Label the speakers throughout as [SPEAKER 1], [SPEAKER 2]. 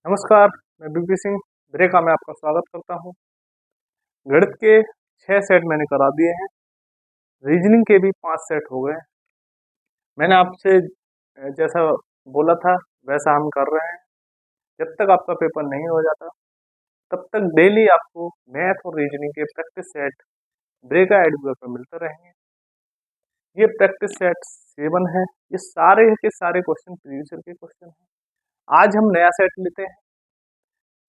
[SPEAKER 1] नमस्कार, मैं बीपी सिंह ब्रेका में आपका स्वागत करता हूं। गणित के 6 सेट मैंने करा दिए हैं। रीजनिंग के भी 5 सेट हो गए हैं। मैंने आपसे जैसा बोला था वैसा हम कर रहे हैं। जब तक आपका पेपर नहीं हो जाता तब तक डेली आपको मैथ और रीजनिंग के प्रैक्टिस सेट ब्रेका एडुकेयर पर मिलते रहेंगे। ये प्रैक्टिस सेट 7 है। ये सारे के सारे क्वेश्चन प्रीवियस ईयर के क्वेश्चन हैं। आज हम नया सेट लेते हैं,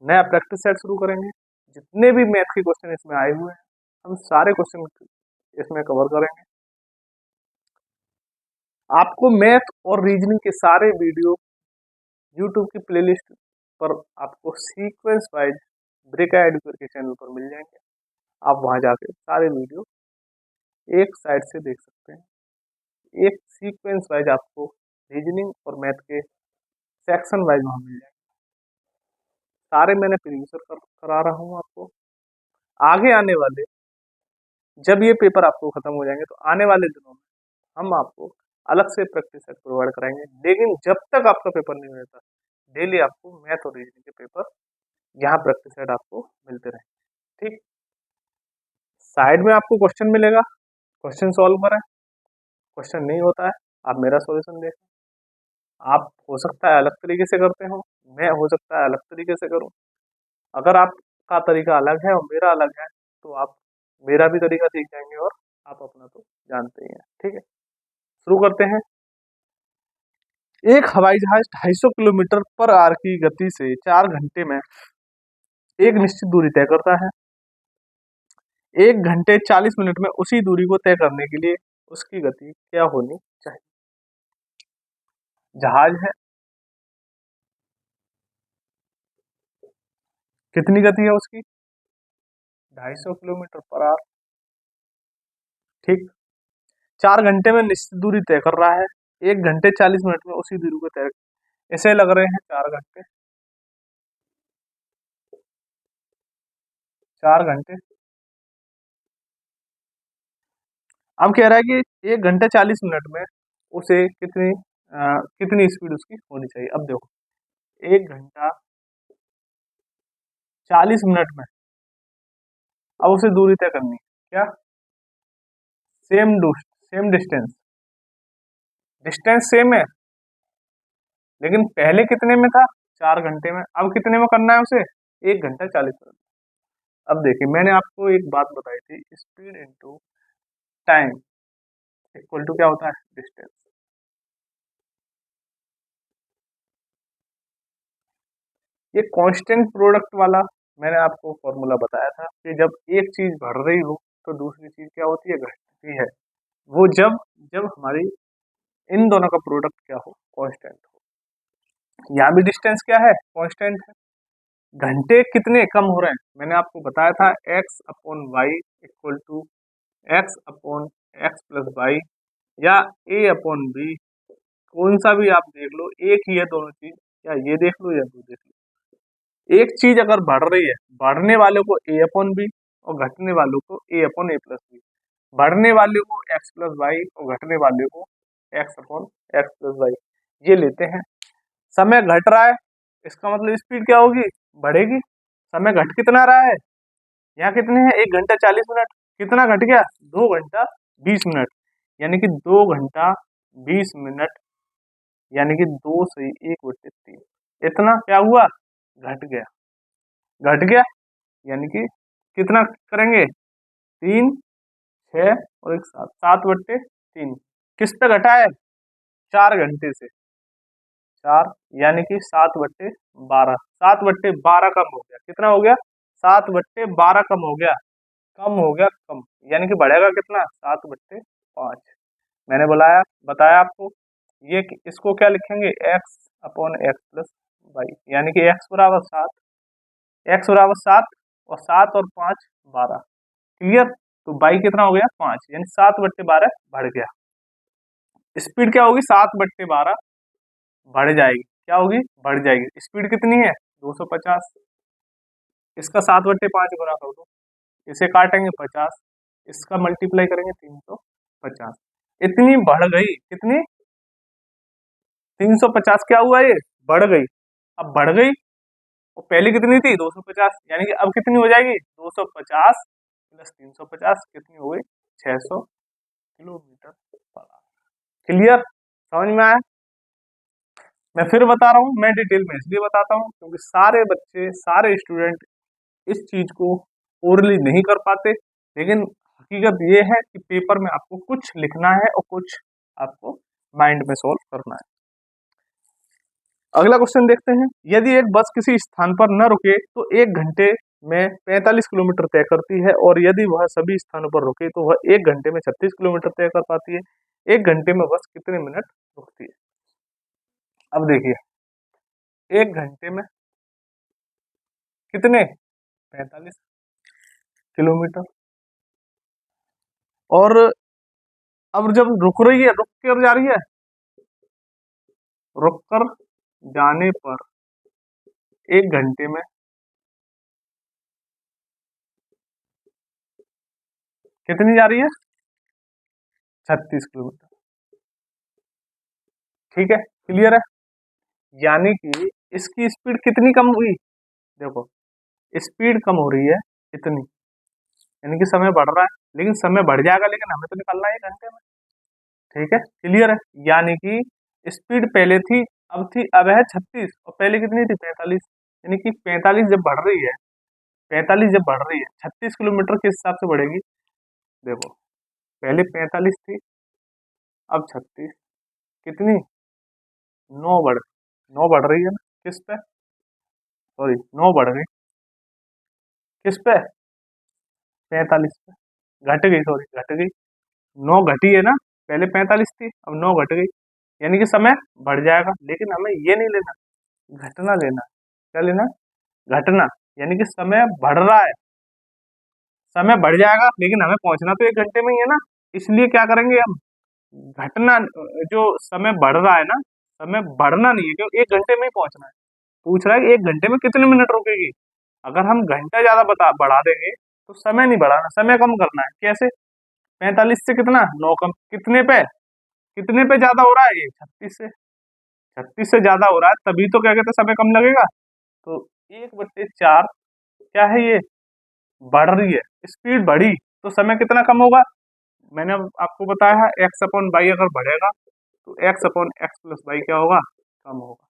[SPEAKER 1] नया प्रैक्टिस सेट शुरू करेंगे। जितने भी मैथ के क्वेश्चन इसमें आए हुए हैं हम सारे क्वेश्चन इसमें कवर करेंगे। आपको मैथ और रीजनिंग के सारे वीडियो यूट्यूब की प्लेलिस्ट पर आपको सीक्वेंस वाइज ब्रेका एडुकेयर के चैनल पर मिल जाएंगे। आप वहां जाके सारे वीडियो एक साइड से देख सकते हैं। एक सीक्वेंस वाइज आपको रीजनिंग और मैथ के सेक्शन वाइज वहां मिल जाएंगे। सारे मैंने प्रीवियस करा रहा हूँ आपको। आगे आने वाले जब ये पेपर आपको खत्म हो जाएंगे तो आने वाले दिनों में हम आपको अलग से प्रैक्टिस सेट प्रोवाइड कराएंगे। लेकिन जब तक आपका पेपर नहीं होता डेली आपको मैथ और रीजनिंग के पेपर यहाँ प्रैक्टिस सेट आपको मिलते रहेंगे। ठीक, साइड में आपको क्वेश्चन मिलेगा, क्वेश्चन सॉल्व करें। क्वेश्चन नहीं होता है आप मेरा सॉल्यूशन देखें। आप हो सकता है अलग तरीके से करते हो, मैं हो सकता है अलग तरीके से करूँ। अगर आपका तरीका अलग है और मेरा अलग है तो आप मेरा भी तरीका सीख जाएंगे और आप अपना तो जानते ही हैं। ठीक है, शुरू करते हैं। एक हवाई जहाज 250 किलोमीटर पर आवर की गति से 4 घंटे में एक निश्चित दूरी तय करता है। 1 घंटे 40 मिनट में उसी दूरी को तय करने के लिए उसकी गति क्या होनी चाहिए? जहाज है, कितनी गति है उसकी? 250 किलोमीटर पर आवर। ठीक, 4 घंटे में निश्चित दूरी तय कर रहा है। 1 घंटे 40 मिनट में उसी दूरी को तय, ऐसे लग रहे हैं 4 घंटे। 4 घंटे। अब कह रहा है कि 1 घंटे 40 मिनट में उसे कितनी स्पीड उसकी होनी चाहिए। अब देखो, 1 घंटा 40 मिनट में अब उसे दूरी तय करनी है। क्या? Same distance. डिस्टेंस सेम है लेकिन पहले कितने में था? 4 घंटे में। अब कितने में करना है उसे? 1 घंटा 40 मिनट। अब देखिए, मैंने आपको एक बात बताई थी, speed into time equal to क्या होता है? डिस्टेंस। ये कांस्टेंट प्रोडक्ट वाला मैंने आपको फॉर्मूला बताया था कि जब एक चीज बढ़ रही हो तो दूसरी चीज क्या होती है? घटती है। वो जब जब हमारी इन दोनों का प्रोडक्ट क्या हो? कांस्टेंट हो। यहाँ भी डिस्टेंस क्या है? कांस्टेंट है। घंटे कितने कम हो रहे हैं? मैंने आपको बताया था x upon Y equal to X upon X plus Y या a अपॉन बी। कौन सा भी आप देख लो, एक ही है दोनों चीज। या ये देख लो या वो देख लो। एक चीज अगर बढ़ रही है, बढ़ने वालों को a अपॉन बी और घटने वालों को a upon A plus B. बढ़ने वाले को एक्स प्लस वाई और घटने वाले को X upon X plus Y, ये लेते हैं। समय घट रहा है, इसका मतलब स्पीड क्या होगी? बढ़ेगी। समय घट कितना रहा है? यहाँ कितने हैं? 1 घंटा 40 मिनट। कितना घट गया? 2 घंटा 20 मिनट। यानी कि 2 घंटा 20 मिनट, यानी कि 2 से 1/3। इतना क्या हुआ? घट गया। घट गया यानी कि कितना करेंगे? 3, 6 और 1 7, 7/3। किस पे घटा है? 4 घंटे से। 4 यानी कि 7/12। 7/12 कम हो गया। कितना हो गया? 7/12 कम हो गया। कम हो गया, कम। यानी कि बढ़ेगा कितना? 7/5। मैंने बताया आपको। इसको क्या लिखेंगे? X upon X plus Y, यानी कि एक्स बराबर 7। एक्स बराबर 7 और 7 और 5 12। क्लियर? तो बाई कितना हो गया? 5, यानी 7/12 बढ़ गया। स्पीड क्या होगी? 7/12 बढ़ जाएगी। क्या होगी? बढ़ जाएगी। स्पीड कितनी है? 250। इसका 7/5 गुना कर दो, इसे काटेंगे 50, इसका मल्टीप्लाई करेंगे 350। इतनी बढ़ गई। कितनी? 350। क्या हुआ? ये बढ़ गई। अब बढ़ गई और पहले कितनी थी 250, यानी कि अब कितनी हो जाएगी 250 प्लस 350 कितनी हो गई 600 किलोमीटर पर आवर। क्लियर, समझ में आया? मैं फिर बता रहा हूँ, मैं डिटेल में इसलिए बताता हूँ क्योंकि सारे बच्चे सारे स्टूडेंट इस चीज को ओरली नहीं कर पाते, लेकिन हकीकत ये है कि पेपर में आपको कुछ लिखना है और कुछ आपको माइंड में सोल्व करना है। अगला क्वेश्चन देखते हैं, यदि एक बस किसी स्थान पर न रुके तो 1 घंटे में 45 किलोमीटर तय करती है, और यदि वह सभी स्थानों पर रुके तो वह 1 घंटे में 36 किलोमीटर तय कर पाती है। 1 घंटे में बस कितने मिनट रुकती है? अब देखिए, 1 घंटे में कितने 45 किलोमीटर, और अब जब रुक रही है, रुक कर जा रही है, रुक कर जाने पर 1 घंटे में कितनी जा रही है 36 किलोमीटर। ठीक है, क्लियर है? यानी कि इसकी स्पीड कितनी कम हुई, देखो स्पीड कम हो रही है इतनी, यानी कि समय बढ़ रहा है, लेकिन समय बढ़ जाएगा, लेकिन हमें तो निकलना है 1 घंटे में। ठीक है, क्लियर है? यानी कि स्पीड पहले थी, अब है 36, और पहले कितनी थी 45, यानी कि 45 जब बढ़ रही है, 45 जब बढ़ रही है 36 किलोमीटर किस हिसाब से बढ़ेगी? देखो, पहले 45 थी, अब 36, कितनी 9 बढ़ रही है ना, किस पे, सॉरी 9 बढ़ गई, किस पे 45 पे, घट गई, सॉरी घट गई, 9 घटी है ना, पहले 45 थी अब 9 घट गई, यानी कि समय बढ़ जाएगा, लेकिन हमें ये नहीं लेना, घटना लेना। क्या लेना? घटना, यानी कि समय बढ़ रहा है, समय बढ़ जाएगा, लेकिन हमें पहुंचना तो 1 घंटे में ही है ना, इसलिए क्या करेंगे हम, घटना, जो समय बढ़ रहा है ना, समय बढ़ना नहीं है, क्योंकि 1 घंटे में ही पहुंचना है। पूछ रहा है कि 1 घंटे में कितने मिनट रुकेगी। अगर हम घंटा ज्यादा बढ़ा देंगे तो समय नहीं बढ़ाना, समय कम करना है। कैसे? 45 से कितना 9 कम, कितने पे ज्यादा हो रहा है, ये 36 से ज्यादा हो रहा है, तभी तो क्या कहते हैं समय कम लगेगा। तो 1/4 क्या है, ये बढ़ रही है, स्पीड बढ़ी तो समय कितना कम होगा, मैंने अब आपको बताया है एक्स अपॉन वाई अगर बढ़ेगा तो X upon X plus Y क्या होगा, कम होगा।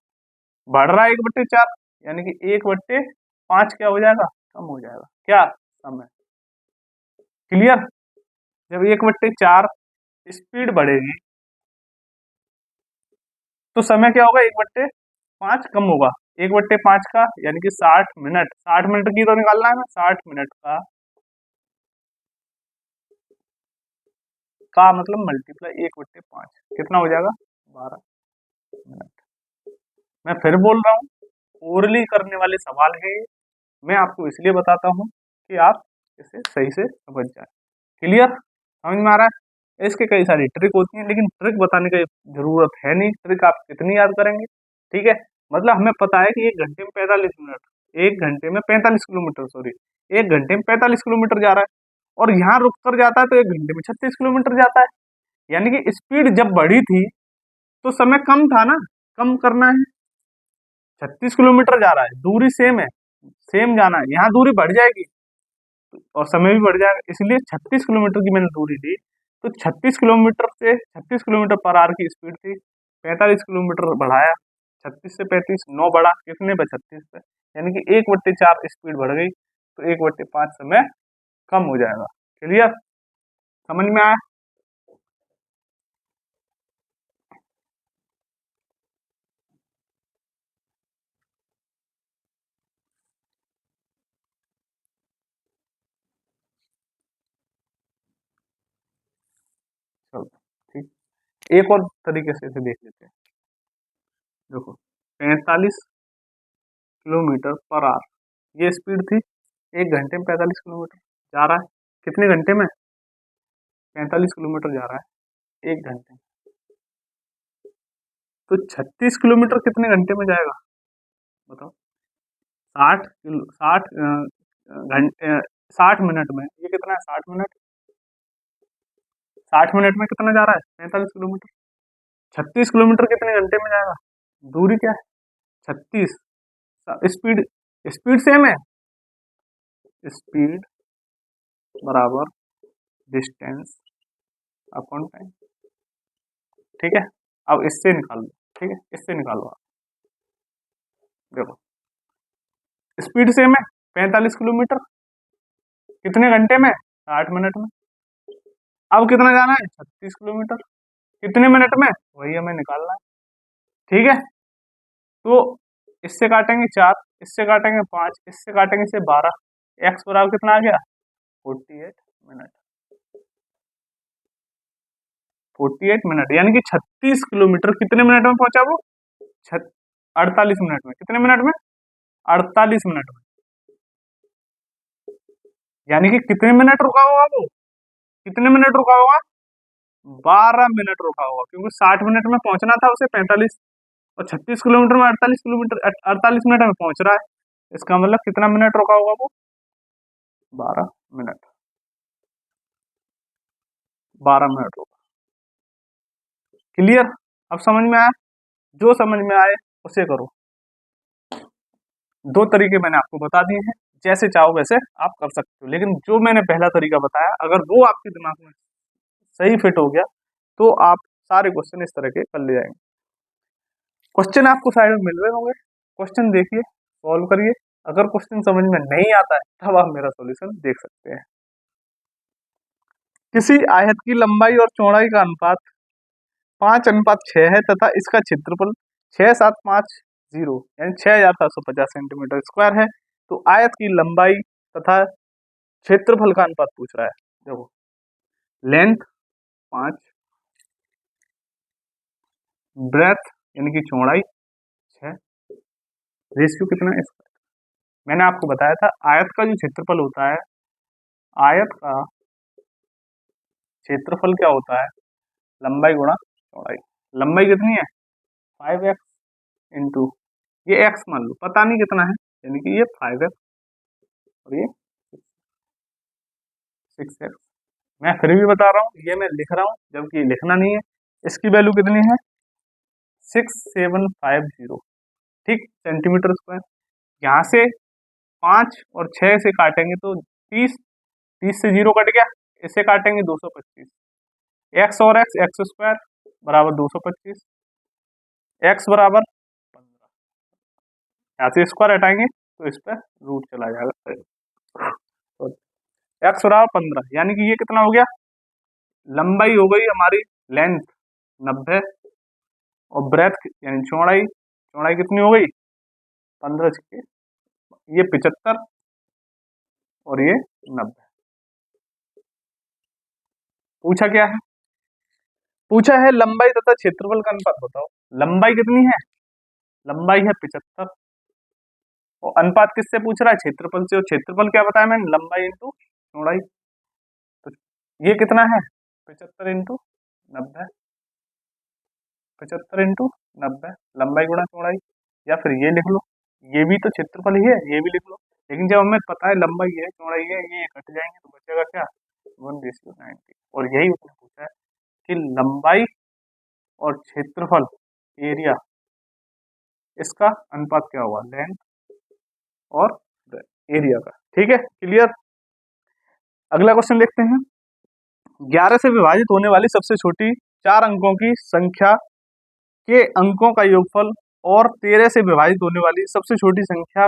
[SPEAKER 1] बढ़ रहा है 1/4, यानी कि 1/5 क्या हो जाएगा, कम हो जाएगा, क्या समय। क्लियर? जब 1/4 स्पीड बढ़ेगी तो समय क्या होगा, 1/5 कम होगा। 1/5 का यानी कि 60 मिनट, 60 मिनट की तो निकालना है ना, 60 मिनट का मतलब मल्टीप्लाई 1/5 कितना हो जाएगा, 12 मिनट। मैं फिर बोल रहा हूँ, ओरली करने वाले सवाल है ये, मैं आपको इसलिए बताता हूँ कि आप इसे सही से समझ जाए। क्लियर, समझ में आ रहा है? इसके कई सारी ट्रिक होती हैं, लेकिन ट्रिक बताने की जरूरत है नहीं, ट्रिक आप कितनी याद करेंगे। ठीक है, मतलब हमें पता है कि 1 घंटे में 45 मिनट, 1 घंटे में 45 किलोमीटर, सॉरी 1 घंटे में 45 किलोमीटर जा रहा है, और यहाँ रुक कर जाता है तो 1 घंटे में 36 किलोमीटर जाता है, यानी कि स्पीड जब बढ़ी थी तो समय कम था ना, कम करना है। 36 किलोमीटर जा रहा है, दूरी सेम है, सेम जाना है, यहाँ दूरी बढ़ जाएगी और समय भी बढ़ जाएगा, इसलिए 36 किलोमीटर की मैंने दूरी ली, तो 36 किलोमीटर पर आवर की स्पीड थी, 45 किलोमीटर बढ़ाया, 36 से 35 9 बढ़ा, कितने पे 36 पे, यानी कि 1/4 स्पीड बढ़ गई, तो 1/5 समय कम हो जाएगा। क्लियर, समझ में आया? चलो ठीक, एक और तरीके से इसे देख लेते हैं। देखो, 45 किलोमीटर पर आवर ये स्पीड थी, 1 घंटे में 45 किलोमीटर जा रहा है, कितने घंटे में 45 किलोमीटर जा रहा है 1 घंटे में, तो 36 किलोमीटर कितने घंटे में जाएगा, बताओ। 60 मिनट में ये कितना है, 60 मिनट, 60 मिनट में कितना जा रहा है 45 किलोमीटर, 36 किलोमीटर कितने घंटे में जाएगा, दूरी क्या है 36, स्पीड स्पीड सेम है, स्पीड बराबर डिस्टेंस अपॉन टाइम। ठीक है, अब इससे निकाल लो। ठीक है, इससे निकालो आप। देखो स्पीड सेम है 45 किलोमीटर, कितने घंटे में? 60 मिनट में। अब कितना जाना है? 36 किलोमीटर, कितने मिनट में? वही हमें निकालना है। ठीक है, तो इससे काटेंगे 4, इससे काटेंगे 5, इससे काटेंगे से 12, एक्स बराबर कितना आ गया? 48 मिनट। 48 मिनट यानी कि 36 किलोमीटर कितने मिनट में पहुंचा वो? 48 मिनट में। कितने मिनट में? 48 मिनट में। यानी कि कितने मिनट रुका होगा वो? कितने मिनट रुका होगा? 12 मिनट रुका होगा, क्योंकि 60 मिनट में पहुंचना था उसे 45, और 36 किलोमीटर में 48 किलोमीटर 48 मिनट में पहुंच रहा है। इसका मतलब कितना मिनट रुका होगा वो? 12 मिनट। 12 मिनट रुका। क्लियर? अब समझ में आया? जो समझ में आए उसे करो। दो तरीके मैंने आपको बता दिए हैं, जैसे चाहो वैसे आप कर सकते हो, लेकिन जो मैंने पहला तरीका बताया अगर वो आपके दिमाग में सही फिट हो गया तो आप सारे क्वेश्चन इस तरह के कर ले जाएंगे। क्वेश्चन आपको साइड में मिल रहे होंगे, क्वेश्चन देखिए, सॉल्व करिए। अगर क्वेश्चन समझ में नहीं आता है तब आप मेरा सॉल्यूशन देख सकते हैं। किसी आयत की लंबाई और चौड़ाई का अनुपात 5:6 है तथा इसका क्षेत्रफल 6750 यानी 6750 सेंटीमीटर स्क्वायर है, तो आयत की लंबाई तथा क्षेत्रफल का अनुपात पूछ रहा है। देखो लेंथ 5, ब्रेथ यानी कि चौड़ाई 6, रेशियो कितना है इसका? मैंने आपको बताया था आयत का जो क्षेत्रफल होता है, आयत का क्षेत्रफल क्या होता है? लंबाई गुणा चौड़ाई। लंबाई कितनी है? 5x इंटू ये x मान लो, पता नहीं कितना है, यानी कि ये 5x और ये 6x। मैं फिर भी बता रहा हूँ, ये मैं लिख रहा हूँ जबकि ये लिखना नहीं है। इसकी वैल्यू कितनी है? 6750, ठीक, सेंटीमीटर स्क्वायर। यहाँ से 5 और 6 से काटेंगे तो 30, 30 से 0 कट गया, इसे काटेंगे 225, एक्स और एक्स एक्स स्क्वायर बराबर 225, एक्स बराबर 15। यहाँ से स्क्वायर हटाएंगे तो इस पर रूट चला जाएगा, तो एक्स बराबर 15 यानी कि ये कितना हो गया? लंबाई हो गई हमारी लेंथ 90, और ब्रेथ यानी चौड़ाई, चौड़ाई कितनी हो गई? 15 छक्के ये 75 और ये 90। पूछा क्या है? पूछा है लंबाई तथा क्षेत्रफल का अनुपात बताओ। लंबाई कितनी है? लंबाई है 75, और अनुपात किससे पूछ रहा है? क्षेत्रफल से। और क्षेत्रफल क्या बताया मैंने? लंबाई इंटू चौड़ाई। तो ये कितना है? 75 इंटू 90, 75 इंटू 90, लंबाई गुणा चौड़ाई। या फिर ये लिख लो, ये भी तो क्षेत्रफल ही है, ये भी लिख लो। लेकिन जब हमें पता है लंबाई है चौड़ाई है, ये कट जाएंगे तो बचेगा क्या? 1:90। और यही उसने पूछा है कि लंबाई और क्षेत्रफल एरिया इसका अनुपात क्या होगा? लेंथ और एरिया का। ठीक है, क्लियर? अगला क्वेश्चन देखते हैं। 11 से विभाजित होने वाली सबसे छोटी 4 अंकों की संख्या के अंकों का योगफल और 13 से विभाजित होने वाली सबसे छोटी संख्या,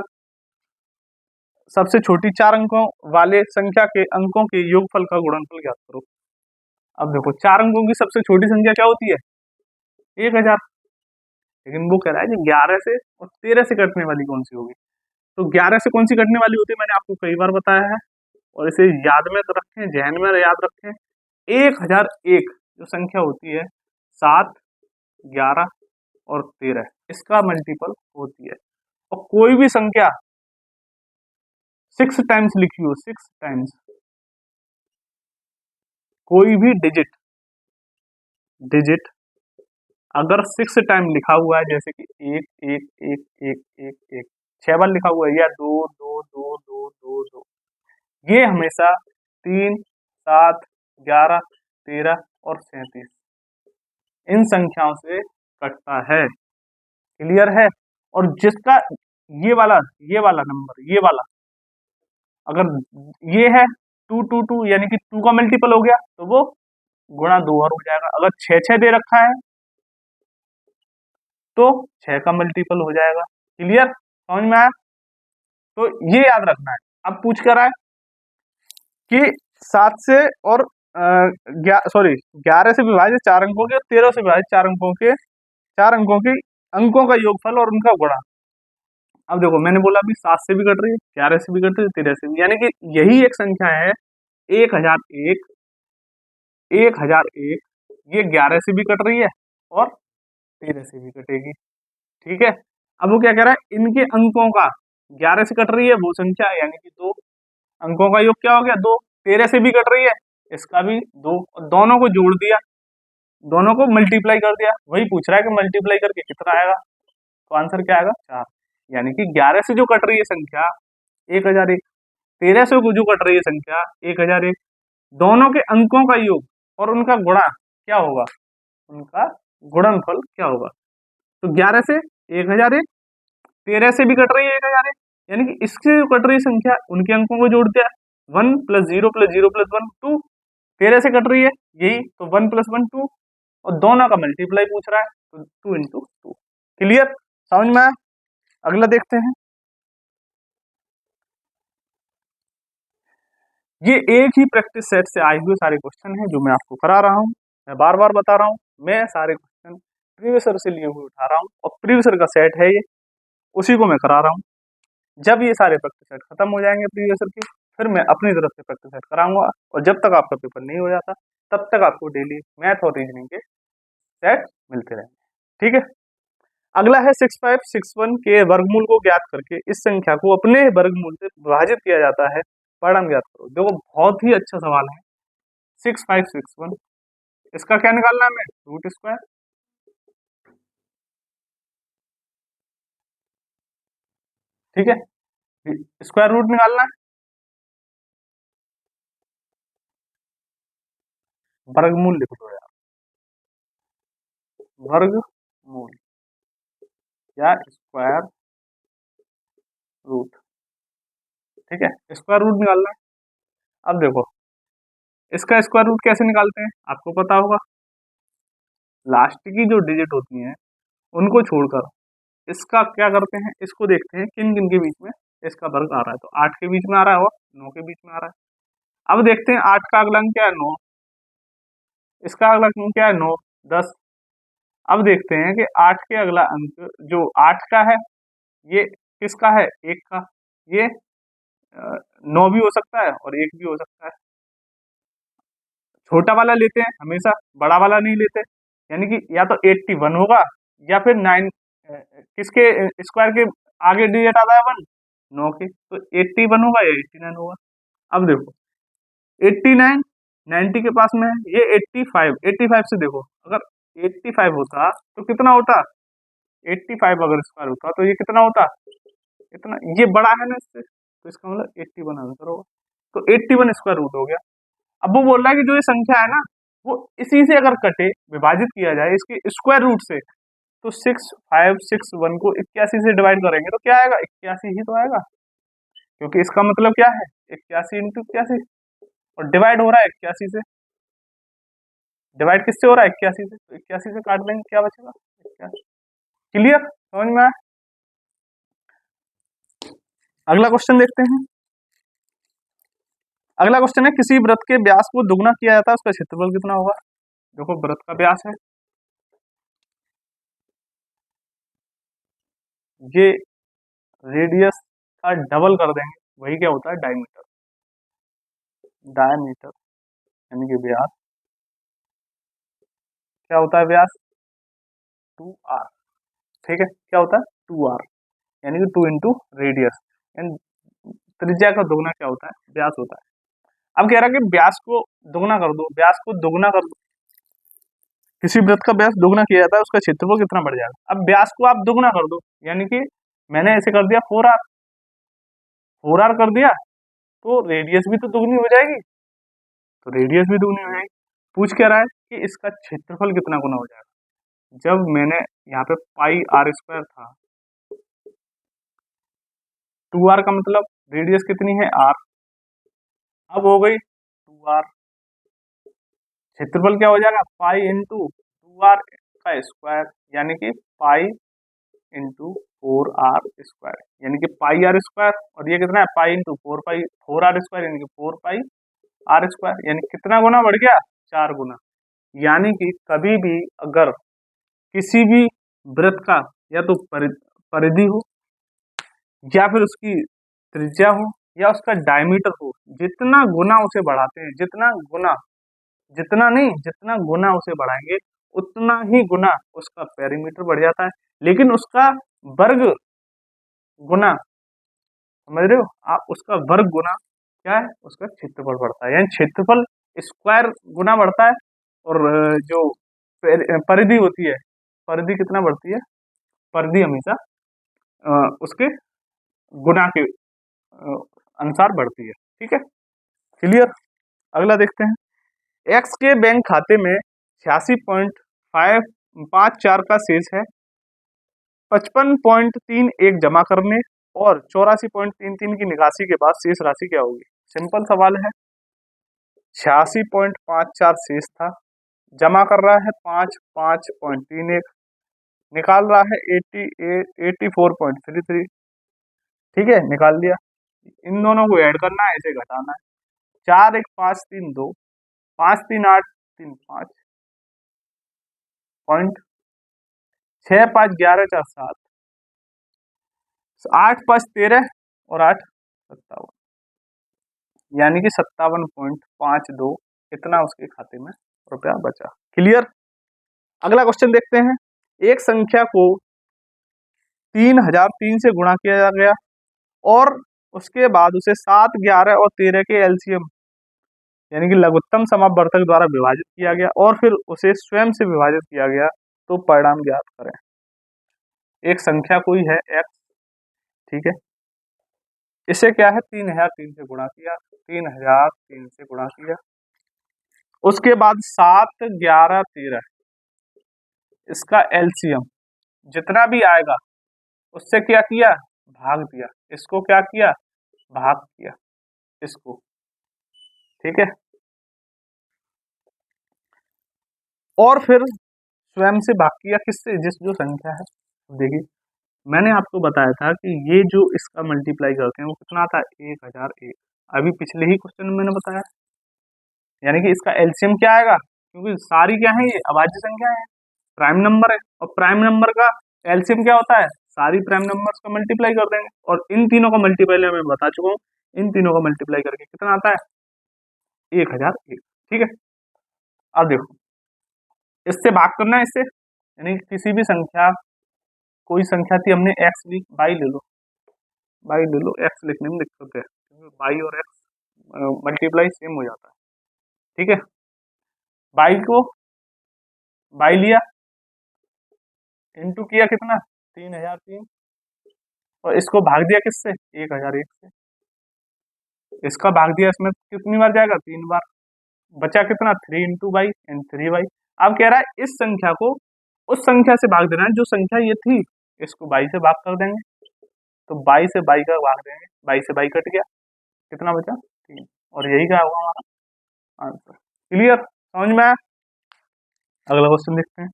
[SPEAKER 1] सबसे छोटी 4 अंकों वाले संख्या के अंकों के योगफल का गुणनफल ज्ञात करो। अब देखो 4 अंकों की सबसे छोटी संख्या क्या होती है? 1000। लेकिन वो कह रहा है कि 11 से और 13 से कटने वाली कौन सी होगी? तो 11 से कौन सी कटने वाली होती है मैंने आपको कई बार बताया है, और इसे याद में तो रखें, जहन में याद रखें। 1001 जो संख्या होती है 7, 11 और 13 इसका मल्टीपल होती है। और कोई भी संख्या 6 टाइम्स लिखी हो, 6 टाइम्स, कोई भी डिजिट डिजिट अगर 6 टाइम लिखा हुआ है, जैसे कि 1 1 1 1 1 1 6 बार लिखा हुआ है, या 2 2 2 2 2 2, ये हमेशा 3 7 11 13 और 37 इन संख्याओं से कटता है। क्लियर है? और जिसका ये वाला नंबर, ये वाला अगर ये है 2 यानी कि 2 का मल्टीपल हो गया तो वो गुणा 2 और हो जाएगा। अगर 6 दे रखा है तो 6 का मल्टीपल हो जाएगा। क्लियर, समझ में आया? तो ये याद रखना है। अब पूछ कर आए कि 7 से और सॉरी 11 से विभाजित 4 अंकों के, 13 से विभाजित 4 अंकों के अंकों का योगफल और उनका गुणा। अब देखो मैंने बोला अभी 7 से भी कट रही है, 11 से भी कट रही है, 13 से भी, यानी कि यही एक संख्या है 1001, 1001, ये 11 से भी कट रही है और 13 से भी कटेगी। ठीक है, अब वो क्या कह रहा है, इनके अंकों का 11 से कट रही है वो संख्या यानी कि 2, अंकों का योग क्या हो गया 2, 13 से भी कट रही है इसका भी 2, और दोनों को जोड़ दिया, दोनों को मल्टीप्लाई कर दिया। वही पूछ रहा है कि मल्टीप्लाई करके कितना आएगा, तो आंसर क्या आएगा 4। यानी कि 11 से जो कट रही है संख्या 1001, 13 से जो कट रही है संख्या 1001, दोनों के अंकों का योग और उनका गुणा क्या होगा, उनका गुणनफल क्या होगा। तो 11 से 1001, 13 से भी कट रही है 1001, यानी कि इससे जो कट रही संख्या उनके अंकों को जोड़ दिया, 1 + 0 + 0 + 1 2, 13 से कट रही है यही तो 1 + 1 2, और दोनों का मल्टीप्लाई पूछ रहा है तो 2 × 2। क्लियर, समझ में आया? अगला देखते हैं। ये एक ही प्रैक्टिस सेट से आए हुए सारे क्वेश्चन हैं जो मैं आपको करा रहा हूँ। मैं बार बार बता रहा हूँ, मैं सारे क्वेश्चन प्रीवियसर से लिए हुए उठा रहा हूँ और प्रीवियसर का सेट है ये, उसी को मैं करा रहा हूँ। जब ये सारे प्रैक्टिस सेट खत्म हो जाएंगे प्रीवियसर के, फिर मैं अपनी तरफ से प्रैक्टिस सेट कराऊंगा, और जब तक आपका पेपर नहीं हो जाता तब तक आपको डेली मैथ और रीजनिंग के सेट मिलते रहेंगे। ठीक है, अगला है 6561 के वर्गमूल को ज्ञात करके इस संख्या को अपने वर्गमूल से विभाजित किया जाता है, परिणाम ज्ञात करो। देखो बहुत ही अच्छा सवाल है 6561, इसका क्या निकालना है हमें, रूट स्क्वायर। ठीक है, स्क्वायर रूट निकालना है, वर्गमूल लिख दो यार, वर्गमूल या स्क्वायर रूट। ठीक है, स्क्वायर रूट निकालना है। अब देखो इसका स्क्वायर रूट कैसे निकालते हैं आपको पता होगा, लास्ट की जो डिजिट होती हैं उनको छोड़कर इसका क्या करते हैं, इसको देखते हैं किन किन के बीच में इसका वर्ग आ रहा है। तो 8 के बीच में आ रहा है और 9 के बीच में आ रहा है। अब देखते हैं 8 का अगला अंक क्या है 9, इसका अगला अंक क्या है 9, 10। अब देखते हैं कि 8 के अगला अंक जो 8 का है ये किसका है, 1 का, ये 9 भी हो सकता है और 1 भी हो सकता है। छोटा वाला लेते हैं हमेशा, बड़ा वाला नहीं लेते, यानी कि या तो 81 होगा या फिर 9, किसके स्क्वायर के आगे डिजिट आता है 1, 9 के, तो 81 होगा या 89 होगा। अब देखो 89 90 के पास में है, ये 85, 85 से देखो अगर 85 होता तो कितना होता, 85 अगर स्क्वायर होता तो ये कितना होता, इतना, ये बड़ा है ना इससे, तो इसका मतलब 81 आंसर होगा। तो 81 स्क्वायर रूट हो गया। अब वो बोल रहा है कि जो ये संख्या है ना वो इसी से अगर कटे, विभाजित किया जाए इसके स्क्वायर रूट से, तो 6561 को 81 से डिवाइड करेंगे तो क्या आएगा, 81 ही तो आएगा, क्योंकि इसका मतलब क्या है 81 × 81, और डिवाइड हो रहा है 81 से, डिवाइड किससे हो रहा है 81 से, तो 81 से काट देंगे क्या बचेगा 81। क्लियर, समझ में आया? अगला क्वेश्चन देखते हैं। अगला क्वेश्चन है किसी वृत्त के व्यास को दुगना किया जाता है उसका क्षेत्रफल कितना होगा। देखो वृत्त का व्यास है ये, रेडियस का डबल कर देंगे वही क्या होता है डायमीटर, डायमीटर यानी कि व्यास, क्या होता है व्यास 2r। ठीक है, क्या होता है 2r, यानी कि 2 × रेडियस, एंड त्रिज्या का दुगना क्या होता है व्यास होता है। अब कह रहा है कि व्यास को दुगना कर दो, व्यास को दुगना कर दो, किसी वृत्त का व्यास दुगना किया जाता है उसका क्षेत्रफल कितना बढ़ जाएगा। अब व्यास को आप दुगना कर दो, यानी कि मैंने ऐसे कर दिया 4r, 4r कर दिया तो रेडियस भी तो दुगनी हो जाएगी, तो रेडियस भी दुगनी हो जाएगी। पूछ क्या रहा है कि इसका क्षेत्रफल कितना गुना हो जाएगा। जब मैंने यहाँ पे पाई r² था 2r का मतलब रेडियस कितनी है r। अब हो गई 2r, क्षेत्रफल क्या हो जाएगा पाई इंटू 2r का स्क्वायर, यानी कि पाई इंटू 4r स्क्वायर, यानी कि पाई आर स्क्वायर। और ये कितना है पाई इंटू 4r स्क्वायर, यानी कि 4 पाई r स्क्वायर, यानी कितना गुना बढ़ गया 4 गुना। यानी कि कभी भी अगर किसी भी वृत्त का या तो परिधि हो या फिर उसकी त्रिज्या हो या उसका डायमीटर हो, जितना गुना उसे बढ़ाते हैं, जितना गुना उसे बढ़ाएंगे उतना ही गुना उसका पेरीमीटर बढ़ जाता है। लेकिन उसका वर्ग गुना, समझ रहे हो आप, उसका वर्ग गुना क्या है, उसका क्षेत्रफल बढ़ता है, यानी क्षेत्रफल स्क्वायर गुना बढ़ता है। और जो परिधि होती है, परिधि कितना बढ़ती है, परिधि हमेशा उसके गुना के अनुसार बढ़ती है। ठीक है, क्लियर। अगला देखते हैं। एक्स के बैंक खाते में 86.554 का शेष है। 55.31 जमा करने और 84.33 की निकासी के बाद शेष राशि क्या होगी। सिंपल सवाल है। 86.54 शेष था, जमा कर रहा है 55.31, निकाल रहा है 84.33। ठीक है, निकाल दिया। इन दोनों को ऐड करना है, इसे घटाना है। 4 1 5 3 2, 5 3 8 3 5, पॉइंट 6 5 11 4 7, 8 5 13 और 8 57, यानी कि 57.52 इतना उसके खाते में रुपया बचा। क्लियर। अगला क्वेश्चन देखते हैं। एक संख्या को 3003 से गुणा किया गया और उसके बाद उसे 7 11 और 13 के एलसीएम यानी कि लघुत्तम समापवर्तक द्वारा विभाजित किया गया और फिर उसे स्वयं से विभाजित किया गया, तो परिणाम ज्ञात करें। एक संख्या कोई है x, ठीक है, इसे क्या है 3003 से गुणा किया, 3003 से गुणा किया, उसके बाद 7 11 13 इसका एलसीएम जितना भी आएगा उससे क्या किया भाग दिया, इसको क्या किया भाग किया इसको। ठीक है, और फिर स्वयं से भाग किया किससे, जिस जो संख्या है। देखिए मैंने आपको बताया था कि ये जो इसका मल्टीप्लाई करते हैं वो कितना आता है 1001। अभी पिछले ही क्वेश्चन में मैंने बताया, यानी कि इसका एलसीएम क्या आएगा, क्योंकि सारी क्या है ये अभाज्य संख्या है, प्राइम नंबर है, और प्राइम नंबर का एलसीएम क्या होता है सारी प्राइम नंबर्स का मल्टीप्लाई कर देंगे। और इन तीनों का मल्टीप्लाई मैं बता चुका हूँ, इन तीनों का मल्टीप्लाई करके कितना आता है 1001। ठीक है, अब देखो इससे भाग करना है, इससे यानी किसी भी संख्या, कोई संख्या थी हमने एक्स ली, बाई ले लो, बाई ले लो, एक्स लिखने में दिक्कत है क्योंकि बाई और एक्स मल्टीप्लाई सेम हो जाता है। ठीक है, बाई को बाई लिया, इनटू किया कितना 3003 और इसको भाग दिया किससे 1001 से, इसका भाग दिया इसमें कितनी बार जाएगा 3 बार, बचा कितना 3 इंटू बाई एंड 3 बाई। अब कह रहा है इस संख्या को उस संख्या से भाग देना है जो संख्या ये थी, इसको बाई से भाग कर देंगे, तो बाई से बाई का भाग देंगे, बाई से बाई कट गया, कितना बचा 3, और यही क्या होगा हमारा आंसर। क्लियर, समझ में आया। अगला क्वेश्चन देखते हैं।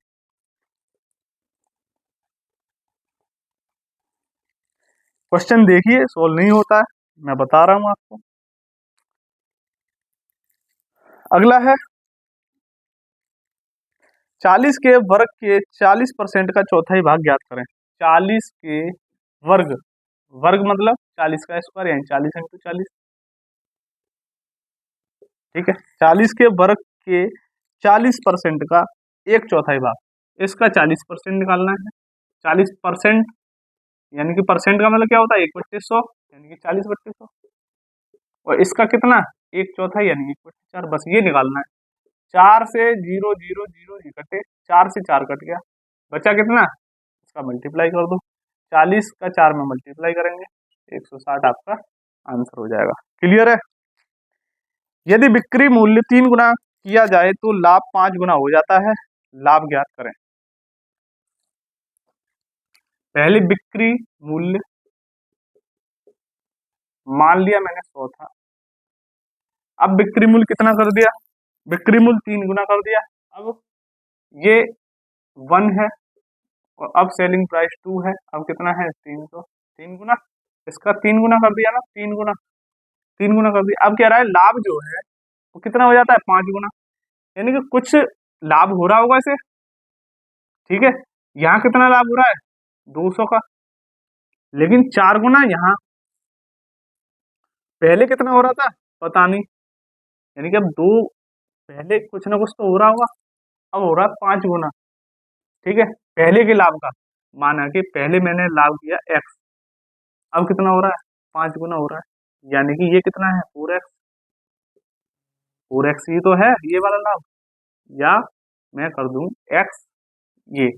[SPEAKER 1] क्वेश्चन देखिए सोल्व नहीं होता है, मैं बता रहा हूं आपको। अगला है 40 के वर्ग के 40% का चौथाई भाग ज्ञात करें। 40 के वर्ग, वर्ग मतलब 40 का स्क्वायर यानी 40 इंटू 40। ठीक है, 40 के वर्ग के 40% का एक चौथाई भाग, इसका 40% निकालना है। 40% यानी कि परसेंट का मतलब क्या होता है 1/100 यानी कि 40/100, और इसका कितना एक चौथाई यानी कि 1/4, बस ये निकालना है। 4 से 0 0 0 ही कटे, 4 से 4 कट गया, बचा कितना, इसका मल्टीप्लाई कर दो, 40 का 4 में मल्टीप्लाई करेंगे 160 आपका आंसर हो जाएगा। क्लियर है। यदि बिक्री मूल्य 3 गुना किया जाए तो लाभ 5 गुना हो जाता है, लाभ ज्ञात करें। पहले बिक्री मूल्य मान लिया मैंने 100 था, अब बिक्री मूल्य कितना कर दिया, बिक्री मूल्य 3 गुना कर दिया। अब ये 1 है और अब सेलिंग प्राइस 2 है, अब कितना है 300, 3 गुना, इसका 3 गुना कर दिया ना, 3 गुना, 3 गुना कर दिया। अब कह रहा है लाभ जो है वो कितना हो जाता है 5 गुना, यानी कि कुछ लाभ हो रहा होगा इसे, ठीक है। यहाँ कितना लाभ हो रहा है 200 का, लेकिन 4 गुना यहाँ, पहले कितना हो रहा था पता नहीं, यानी कि अब दो, पहले कुछ ना कुछ तो हो रहा होगा, अब हो रहा है 5 गुना, ठीक है। पहले के लाभ का, माना कि पहले मैंने लाभ किया x, अब कितना हो रहा है 5 गुना हो रहा है, यानी कि ये कितना है 4x, 4x ही तो है ये वाला लाभ, या मैं कर दूं x ये।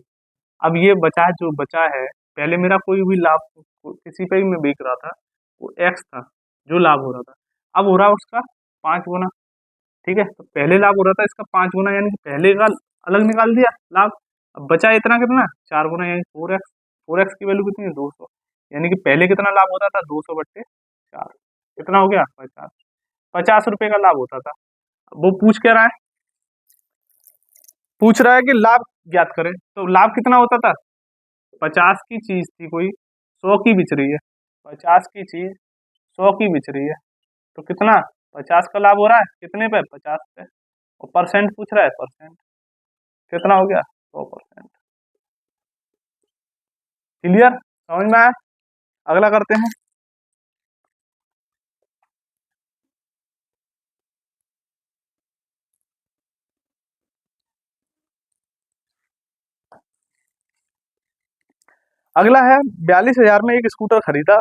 [SPEAKER 1] अब ये बचा है, जो बचा है, पहले मेरा कोई भी लाभ किसी पे भी मैं बेच रहा था वो x था जो लाभ हो रहा था, अब हो रहा है उसका 5 गुना, ठीक है। तो पहले लाभ हो रहा था इसका 5 गुना, यानी कि पहले का अलग निकाल दिया लाभ, अब बचा इतना कितना 4 गुना, यानी 4x, 4x की वैल्यू कितनी है 200, यानी कि पहले कितना लाभ होता था 200/4, कितना हो गया 50, 50 रुपए का लाभ होता था। अब वो पूछ क्या रहा है, पूछ रहा है कि लाभ ज्ञात करें, तो लाभ कितना होता था, 50 की चीज थी कोई 100 की बिच रही है, 50 की चीज 100 की बिच रही है, तो कितना 50 का लाभ हो रहा है कितने पे 50 पे, और परसेंट पूछ रहा है परसेंट, कितना हो गया 100%। क्लियर, समझ में आया, अगला करते हैं। अगला है 42,000 में एक स्कूटर खरीदा,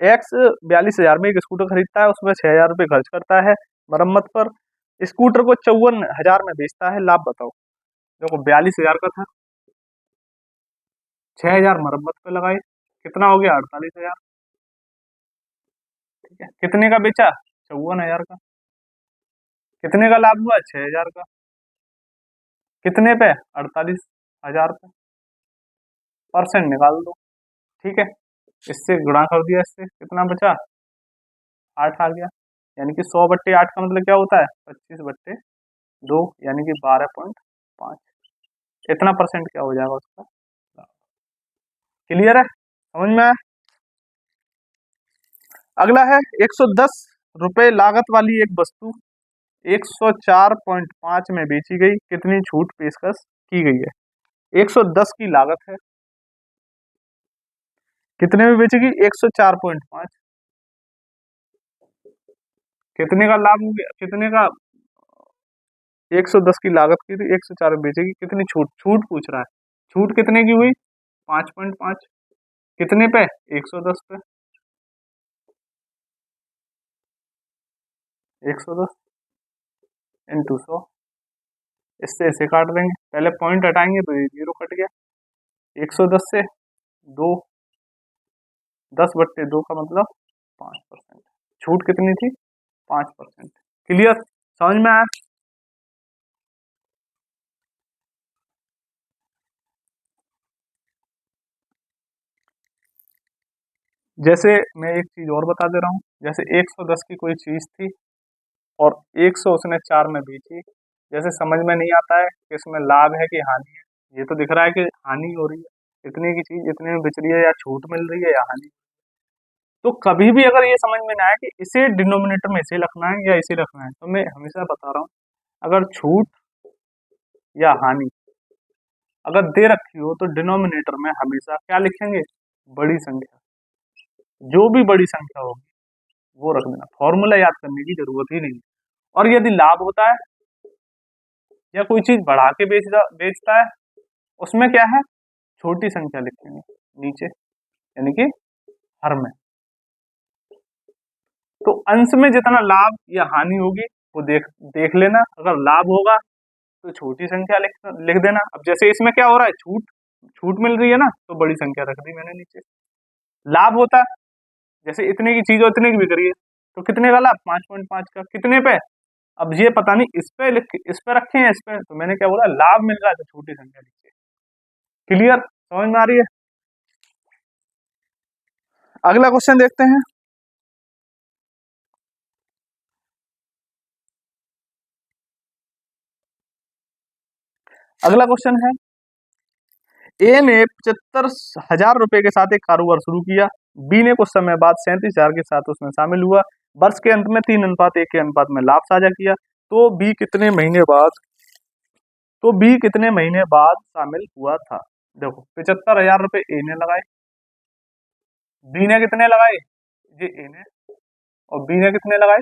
[SPEAKER 1] एक्स 42,000 में एक स्कूटर खरीदता है, उसमें 6,000 रुपये खर्च करता है मरम्मत पर, स्कूटर को 54,000 में बेचता है, लाभ बताओ। देखो 42,000 का था, 6,000 मरम्मत पे लगाए, कितना हो गया 48,000, ठीक है। कितने का बेचा 54,000 का, कितने का लाभ हुआ 6,000 का, कितने पे 48,000 पे, परसेंट निकाल दो, ठीक है। इससे गुणा कर दिया, इससे कितना बचा 8 आ गया, यानी कि 100/8 का मतलब क्या होता है 25/2, यानी कि 12.5, इतना परसेंट क्या हो जाएगा उसका। क्लियर है, समझ में आया। अगला है 110 रुपए लागत वाली एक वस्तु 104.5 में बेची गई, कितनी छूट पेशकश की गई है। 110 की लागत है, कितने में बेचेगी 104.5, कितने का लाभ हो गया, कितने का 110 की लागत की थी 104 में बेचेगी, कितनी छूट, छूट पूछ रहा है, छूट कितने की हुई 5.5, कितने पे 110 पे, 110 इंटू 100, इससे इसे काट देंगे, पहले पॉइंट हटाएंगे तो ये 0 कट गया, 110 से 2, 10/2 का मतलब 5%, छूट कितनी थी 5%। क्लियर, समझ में आया। जैसे मैं एक चीज और बता दे रहा हूँ, जैसे 110 की कोई चीज थी और 100 उसने 4 में बेची, जैसे समझ में नहीं आता है कि इसमें लाभ है कि हानि है, ये तो दिख रहा है कि हानि हो रही है, इतने की चीज इतने में बिच रही है, या छूट मिल रही है या हानि। तो कभी भी अगर ये समझ में ना आए कि इसे डिनोमिनेटर में इसे रखना है या इसे रखना है, तो मैं हमेशा बता रहा हूँ, अगर छूट या हानि अगर दे रखी हो तो डिनोमिनेटर में हमेशा क्या लिखेंगे, बड़ी संख्या, जो भी बड़ी संख्या होगी वो रख देना, फॉर्मूला याद करने की जरूरत ही नहीं है। और यदि लाभ होता है या कोई चीज बढ़ा के बेचता है, उसमें क्या है छोटी संख्या लिखेंगे नीचे, यानी कि हर में, तो अंश में जितना लाभ या हानि होगी वो देख देख लेना, अगर लाभ होगा तो छोटी संख्या लिख लिख देना। अब जैसे इसमें क्या हो रहा है, छूट छूट मिल रही है ना, तो बड़ी संख्या रख दी मैंने नीचे। लाभ होता है, जैसे इतने की चीज और इतने की बिक रही है, तो कितने का लाभ 5.5 का, कितने पे, अब ये पता नहीं इस पे इस पे रखे हैं इस पे, तो मैंने क्या बोला लाभ मिल रहा है तो छोटी संख्या नीचे। क्लियर, समझ में आ रही है। अगला क्वेश्चन देखते हैं। अगला क्वेश्चन है, ए ने 75,000 रुपए के साथ एक कारोबार शुरू किया। बी ने कुछ समय बाद 37,000 के साथ उसमें शामिल हुआ। वर्ष के अंत में 3:1 के अनुपात में लाभ साझा किया। तो बी कितने महीने बाद शामिल हुआ था? देखो, 75,000 रुपए ए ने लगाए, बी ने कितने लगाए, ये ए ने, और बी ने कितने लगाए,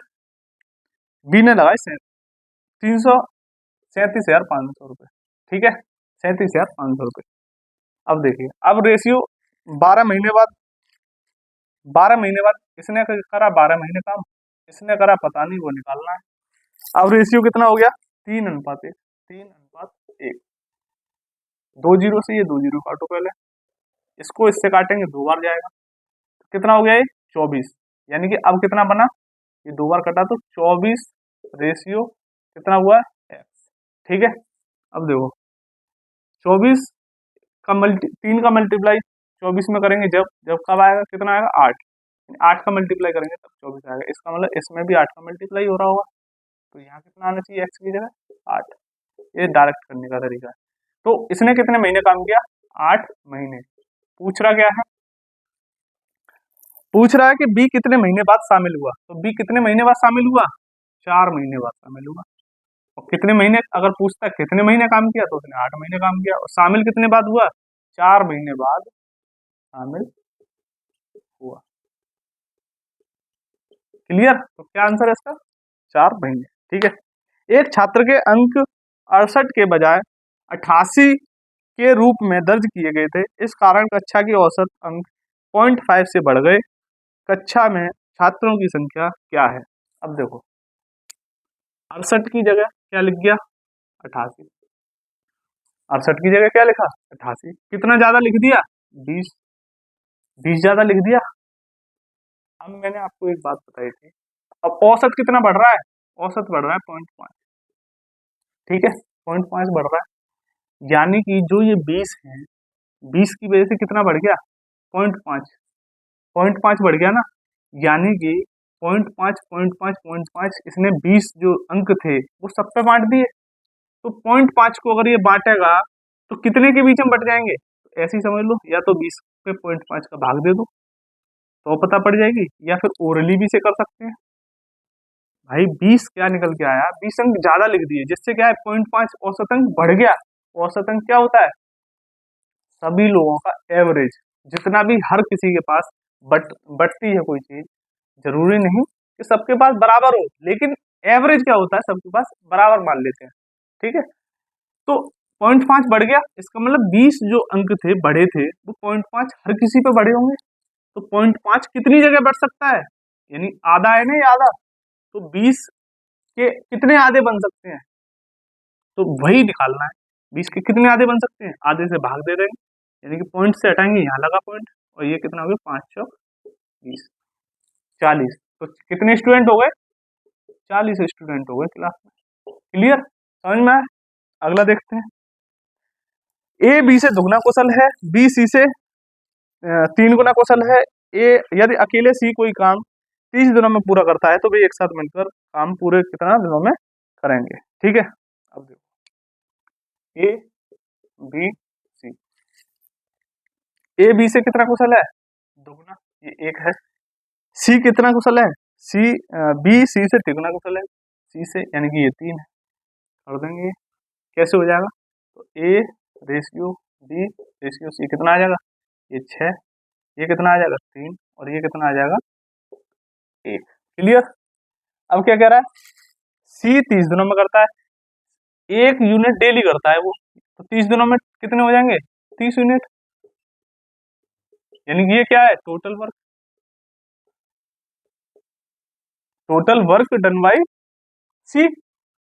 [SPEAKER 1] बी ने लगाए 37,500 रुपए। ठीक है, 37,500 रुपए। अब देखिए, अब रेशियो 12 महीने बाद, 12 महीने बाद इसने करा 12 महीने काम, इसने करा पता नहीं, वो निकालना है। अब रेशियो कितना हो गया, 3:1, 3:1। 2 जीरो से ये 2 जीरो काटो पहले, इसको इससे काटेंगे 2 बार जाएगा, कितना हो गया ये 24। यानी कि अब कितना बना, ये 2 बार कटा तो 24 रेशियो कितना हुआ है एक्स। ठीक है, अब देखो 24 का 3 का मल्टीप्लाई 24 में करेंगे, जब जब कब आएगा, कितना आएगा 8, 8 का मल्टीप्लाई करेंगे तब 24 आएगा। इसका मतलब इसमें भी 8 का मल्टीप्लाई हो रहा होगा, तो यहाँ कितना आना चाहिए एक्स की जगह 8। ये डायरेक्ट करने का तरीका है। तो इसने कितने महीने काम किया, 8 महीने। पूछ रहा क्या है, पूछ रहा है कि बी कितने महीने बाद शामिल हुआ। तो बी कितने महीने बाद शामिल हुआ, 4 महीने बाद शामिल हुआ। और कितने महीने, अगर पूछता है कितने महीने काम किया, तो उसने 8 महीने काम किया। और शामिल कितने बाद हुआ, 4 महीने बाद शामिल हुआ। क्लियर? तो क्या आंसर है इसका, 4 महीने। ठीक है, एक छात्र के अंक 68 के बजाय 88 के रूप में दर्ज किए गए थे। इस कारण कक्षा के औसत अंक 0.5 से बढ़ गए। कक्षा में छात्रों की संख्या क्या है? अब देखो, 68 की जगह क्या लिख गया, 88। 68 की जगह क्या लिखा, 88। कितना ज्यादा लिख दिया, 20, 20 ज्यादा लिख दिया। अब मैंने आपको एक बात बताई थी, अब औसत कितना बढ़ रहा है, औसत बढ़ रहा है 0.5। ठीक है, 0.5 बढ़ रहा है, यानी कि जो ये 20 है, 20 की वजह से कितना बढ़ गया, 0.5, 0.5 बढ़ गया ना। यानी कि 0.5, 0.5, 0.5, इसने 20 जो अंक थे वो सब पे बांट दिए। तो 0.5 को अगर ये बांटेगा तो कितने के बीच में बट जाएंगे, तो ऐसे ही समझ लो, या तो 20 पे 0.5 का भाग दे दो तो पता पड़ जाएगी, या फिर ओरली भी से कर सकते हैं। भाई 20 क्या निकल के आया, 20 अंक ज्यादा लिख दिए, जिससे क्या है 0.5 औसत अंक बढ़ गया। औसत अंक क्या होता है, सभी लोगों का एवरेज, जितना भी हर किसी के पास बढ़ती है कोई चीज, जरूरी नहीं कि सबके पास बराबर हो, लेकिन एवरेज क्या होता है, सबके पास बराबर मान लेते हैं। ठीक है, तो 0.5 बढ़ गया, इसका मतलब 20 जो अंक थे बढ़े थे, वो 0.5 हर किसी पे बढ़े होंगे। तो 0.5 कितनी जगह बढ़ सकता है, यानी आधा है ना, ये आधा, तो 20 के कितने आधे बन सकते हैं, तो वही निकालना है। 20 के कितने आधे बन सकते हैं, आधे से भाग दे देंगे, यानी कि पॉइंट से हटाएंगे, यहाँ लगा पॉइंट, और ये कितना हो गया, 5 20 40। तो कितने स्टूडेंट हो गए, 40 स्टूडेंट हो गए क्लास में। क्लियर, समझ में आया? अगला देखते हैं, ए बी से दुगना कुशल है, बी सी से 3 गुना कुशल है। ए यदि अकेले सी कोई काम 30 दिनों में पूरा करता है तो वे एक साथ मिलकर काम पूरे कितना दिनों में करेंगे। ठीक है, अब देखो, A B C, A B से कितना कुशल है, दुगना, ये एक है। सी कितना कुशल है, सी बी सी से तिगुना कुशल है, सी से, यानी कि ये 3 है। कर देंगे, कैसे हो जाएगा, तो A ratio B ratio C कितना आ जाएगा, ये 6, ये कितना आ जाएगा 3, और ये कितना आ जाएगा 1। क्लियर? अब क्या कह रहा है, सी 30 दिनों में करता है, 1 यूनिट डेली करता है वो, तो 30 दिनों में कितने हो जाएंगे, 30 यूनिट, यानी कि ये क्या है, टोटल वर्क डन बाई सी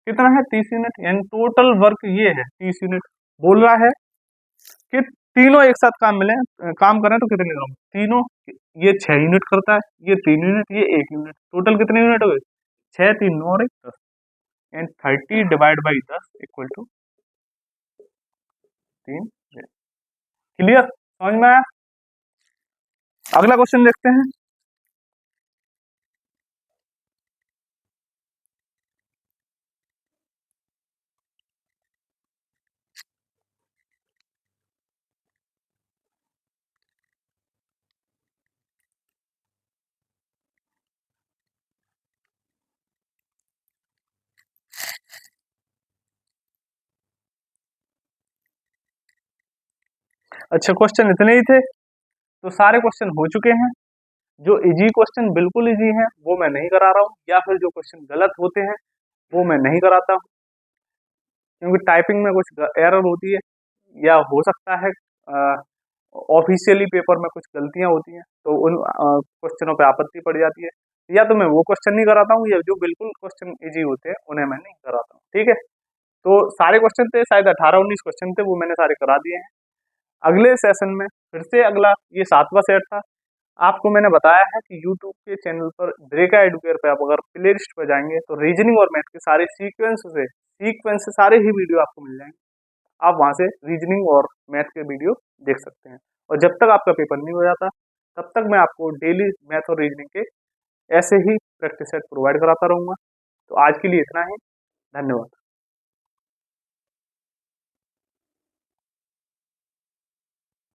[SPEAKER 1] कितना है, 30 यूनिट, यानी टोटल वर्क ये है 30 यूनिट। बोल रहा है कि तीनों एक साथ काम करें तो कितने दिनों में, तीनों, ये 6 यूनिट करता है, ये 3 यूनिट, ये 1 यूनिट, टोटल कितने यूनिट हो गए, 6 3 9 और 1 10, and 30 divide by 10 equal to 3। Clear, समझ में आया? अगला क्वेश्चन देखते हैं, अच्छा, क्वेश्चन इतने ही थे? तो सारे क्वेश्चन हो चुके हैं। जो इजी क्वेश्चन बिल्कुल इजी हैं वो मैं नहीं करा रहा हूँ, या फिर जो क्वेश्चन गलत होते हैं वो मैं नहीं कराता हूँ, क्योंकि टाइपिंग में कुछ एरर होती है, या हो सकता है ऑफिशियली पेपर में कुछ गलतियां होती हैं, तो उन क्वेश्चनों पे आपत्ति पड़ जाती है। या तो मैं वो क्वेश्चन नहीं कराता हूँ, या जो बिल्कुल क्वेश्चन इजी होते हैं उन्हें मैं नहीं कराता हूँ। ठीक है, तो सारे क्वेश्चन थे, शायद 18-19 क्वेश्चन थे, वो मैंने सारे करा दिए हैं। अगले सेशन में फिर से अगला, ये 7वां सेट था। आपको मैंने बताया है कि यूट्यूब के चैनल पर ब्रेका एडुकेयर पे आप अगर प्ले लिस्ट पे जाएंगे तो रीजनिंग और मैथ के सारे सीक्वेंस से सारे ही वीडियो आपको मिल जाएंगे। आप वहां से रीजनिंग और मैथ के वीडियो देख सकते हैं। और जब तक आपका पेपर नहीं हो जाता तब तक मैं आपको डेली मैथ और रीजनिंग के ऐसे ही प्रैक्टिस सेट प्रोवाइड कराता रहूंगा। तो आज के लिए इतना ही। धन्यवाद।